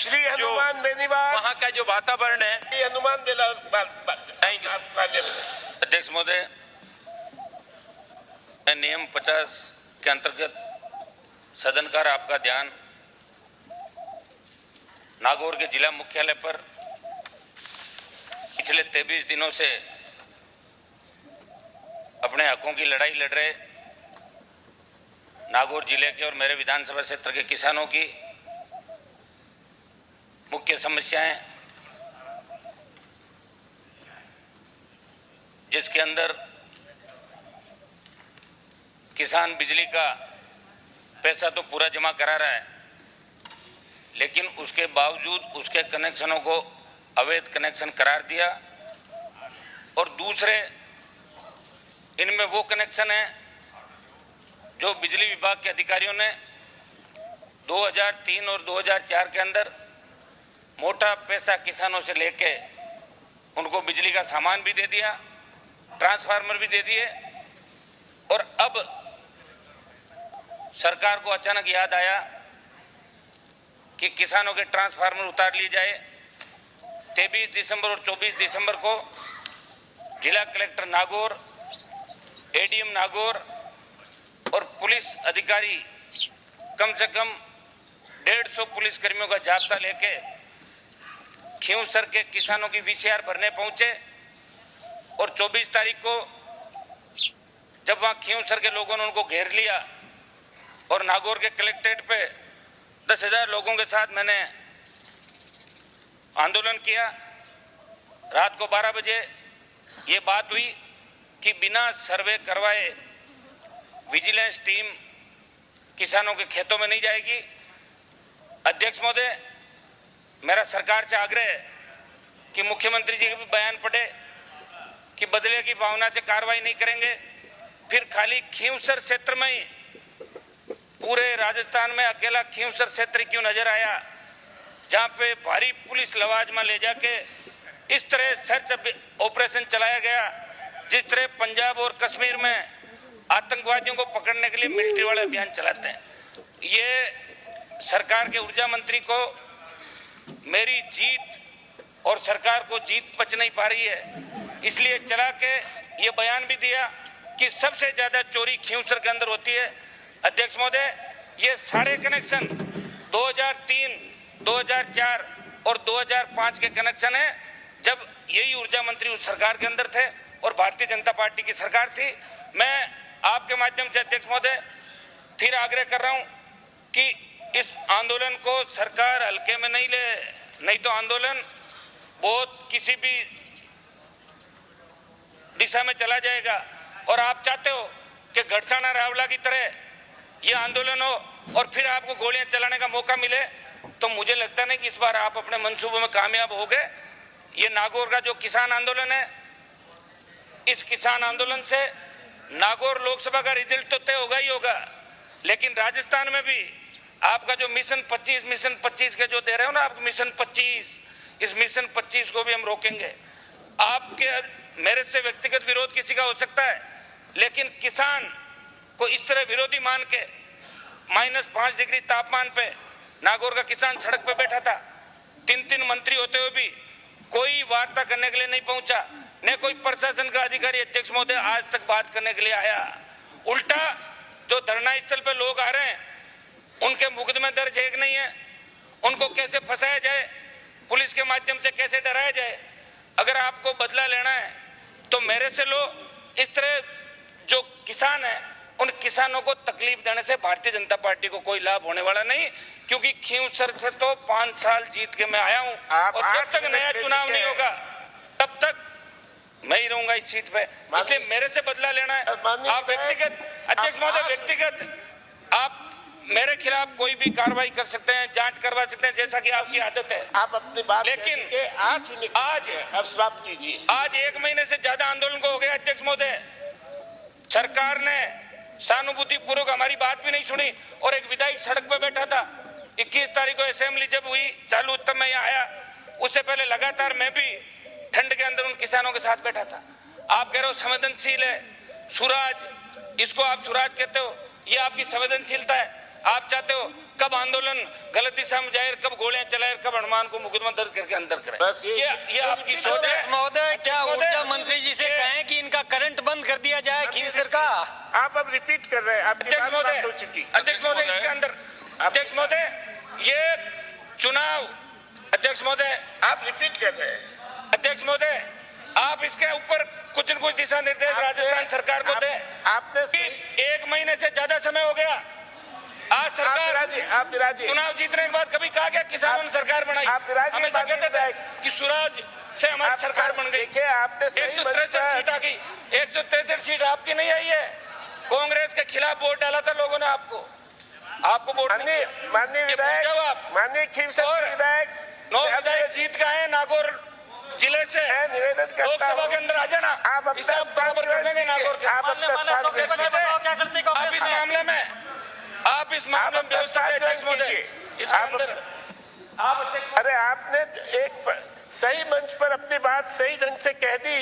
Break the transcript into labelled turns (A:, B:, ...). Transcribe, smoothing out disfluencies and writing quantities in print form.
A: श्री हनुमान बेनीवाल
B: वहाँ का जो वातावरण है,
A: श्री हनुमान
B: अध्यक्ष महोदय, मैं नियम 50 के अंतर्गत सदन का आपका ध्यान नागौर के जिला मुख्यालय पर पिछले 23 दिनों से अपने हकों की लड़ाई लड़ रहे नागौर जिले के और मेरे विधानसभा क्षेत्र के किसानों की मुख्य समस्याएं, जिसके अंदर किसान बिजली का पैसा तो पूरा जमा करा रहा है, लेकिन उसके बावजूद उसके कनेक्शनों को अवैध कनेक्शन करार दिया। और दूसरे, इनमें वो कनेक्शन है जो बिजली विभाग के अधिकारियों ने 2003 और 2004 के अंदर मोटा पैसा किसानों से लेके उनको बिजली का सामान भी दे दिया, ट्रांसफार्मर भी दे दिए। और अब सरकार को अचानक याद आया कि किसानों के ट्रांसफार्मर उतार लिए जाए। 23 दिसंबर और 24 दिसंबर को जिला कलेक्टर नागौर, एडीएम नागौर और पुलिस अधिकारी कम से कम 150 पुलिस कर्मियों का जाब्ता लेके खींवसर के किसानों की वीसीआर भरने पहुंचे। और 24 तारीख को जब वहां खींवसर के लोगों ने उनको घेर लिया और नागौर के कलेक्ट्रेट पे 10,000 लोगों के साथ मैंने आंदोलन किया। रात को 12 बजे ये बात हुई कि बिना सर्वे करवाए विजिलेंस टीम किसानों के खेतों में नहीं जाएगी। अध्यक्ष महोदय, मेरा सरकार से आग्रह है कि मुख्यमंत्री जी के भी बयान पढ़े कि बदले की भावना से कार्रवाई नहीं करेंगे। फिर खाली खींवसर क्षेत्र में ही, पूरे राजस्थान में अकेला खींवसर क्षेत्र क्यों नजर आया, जहां पे भारी पुलिस लवाजमा ले जाके इस तरह सर्च ऑपरेशन चलाया गया, जिस तरह पंजाब और कश्मीर में आतंकवादियों को पकड़ने के लिए मिलिट्री वाले अभियान चलाते हैं। ये सरकार के ऊर्जा मंत्री को मेरी जीत और सरकार को जीत पच नहीं पा रही है, इसलिए चला के ये बयान भी दिया कि सबसे ज्यादा चोरी खींवसर के अंदर होती है। अध्यक्ष महोदय, ये सारे कनेक्शन 2003, 2004 और 2005 के कनेक्शन है, जब यही ऊर्जा मंत्री उस सरकार के अंदर थे और भारतीय जनता पार्टी की सरकार थी। मैं आपके माध्यम से अध्यक्ष महोदय फिर आग्रह कर रहा हूं कि इस आंदोलन को सरकार हल्के में नहीं ले, नहीं तो आंदोलन बहुत किसी भी दिशा में चला जाएगा। और आप चाहते हो कि गढ़साना रावला की तरह ये आंदोलन हो और फिर आपको गोलियां चलाने का मौका मिले, तो मुझे लगता नहीं कि इस बार आप अपने मंसूबों में कामयाब हो गए। ये नागौर का जो किसान आंदोलन है, इस किसान आंदोलन से नागौर लोकसभा का रिजल्ट तो तय होगा ही होगा, लेकिन राजस्थान में भी आपका जो मिशन 25 के जो दे रहे हो ना आप मिशन 25, इस मिशन 25 को भी हम रोकेंगे। आपके मेरे से व्यक्तिगत विरोध किसी का हो सकता है, लेकिन किसान को इस तरह विरोधी मान के -5 डिग्री तापमान पे नागौर का किसान सड़क पे बैठा था। 3 मंत्री होते हुए भी कोई वार्ता करने के लिए नहीं पहुंचा, न कोई प्रशासन का अधिकारी अध्यक्ष महोदय आज तक बात करने के लिए आया। उल्टा जो धरना स्थल पे लोग आ रहे हैं, उनके मुकदमे दर्ज एक नहीं है, उनको कैसे फंसाया जाए, पुलिस के माध्यम से कैसे डराया जाए। अगर आपको बदला लेना है तो मेरे से लो। इस तरह जो किसान है, उन किसानों को तकलीफ देने से भारतीय जनता पार्टी को कोई लाभ होने वाला नहीं, क्योंकि खींवसर से तो 5 साल जीत के मैं आया हूं और जब तक नया चुनाव नहीं होगा तब तक मैं ही रहूंगा इस सीट पे। इसलिए मेरे से बदला लेना है। आप व्यक्तिगत अध्यक्ष महोदय, व्यक्तिगत आप मेरे खिलाफ कोई भी कार्रवाई कर सकते हैं, जांच करवा सकते हैं, जैसा कि आपकी आदत है।
A: आप अपनी बात,
B: लेकिन
A: आज अब समाप्त कीजिए।
B: आज 1 महीने से ज्यादा आंदोलन को हो गया अध्यक्ष महोदय। सरकार ने सहानुभूति पूर्वक हमारी बात भी नहीं सुनी और एक विधायक सड़क पे बैठा था। 21 तारीख को असेंबली जब हुई चालू, तब मैं यहाँ आया। उससे पहले लगातार मैं भी ठंड के अंदर उन किसानों के साथ बैठा था। आप कह रहे हो संवेदनशील है, सुराज, इसको आप सुराज कहते हो, ये आपकी संवेदनशीलता है। आप चाहते हो कब आंदोलन गलत दिशा में जाए, कब गोलियां चलाए, कब हनुमान को मुकदमा दर्ज करके अंदर करें।
A: बस
B: ये आपकी सोच है।
C: महोदय, क्या ऊर्जा मंत्री जी से कहें कि इनका करंट बंद कर दिया जाए खींवसर का?
A: आप अब रिपीट कर रहे हैं, आपकी
B: अध्यक्ष
A: बात
B: महोदय,
A: समाप्त हो चुकी।
B: अध्यक्ष महोदय, इसके अंदर अध्यक्ष महोदय, ये चुनाव, अध्यक्ष महोदय
A: आप रिपीट कर रहे हैं।
B: अध्यक्ष महोदय, आप इसके ऊपर कुछ न कुछ दिशा निर्देश राजस्थान सरकार को दें।
A: आपने
B: एक महीने से ज्यादा समय हो गया, आज सरकार
A: आप विराजी
B: चुनाव जीतने के बाद कभी कहा गया किसानों ने सरकार बनाई?
A: आप विराजी
B: हमें
A: बात
B: कहते थे
A: विधायक।
B: कि स्वराज से हमारी सरकार बन गई।
A: देखिए, आपने सही
B: 163 सीट आ गई, 163 सीट आपकी नहीं आई है। कांग्रेस के खिलाफ वोट डाला था लोगों ने, आपको वोट नहीं दिया।
A: माननीय विधायक, माननीय खींवसर
B: और
A: विधायक,
B: 9 विधायक जीत गए हैं नागौर जिले से।
A: मैं निवेदन करता
B: लोकसभा
A: हूं,
B: के अंदर आ जाना,
A: आप अपना
B: हिसाब बराबर कर देंगे नागौर के।
A: आप अपना स्थान
B: आप इस मामले में व्यवस्था के अध्यक्ष महोदय, इसके अंदर आप
A: अरे आपने एक सही मंच पर अपनी बात सही ढंग से कह दी।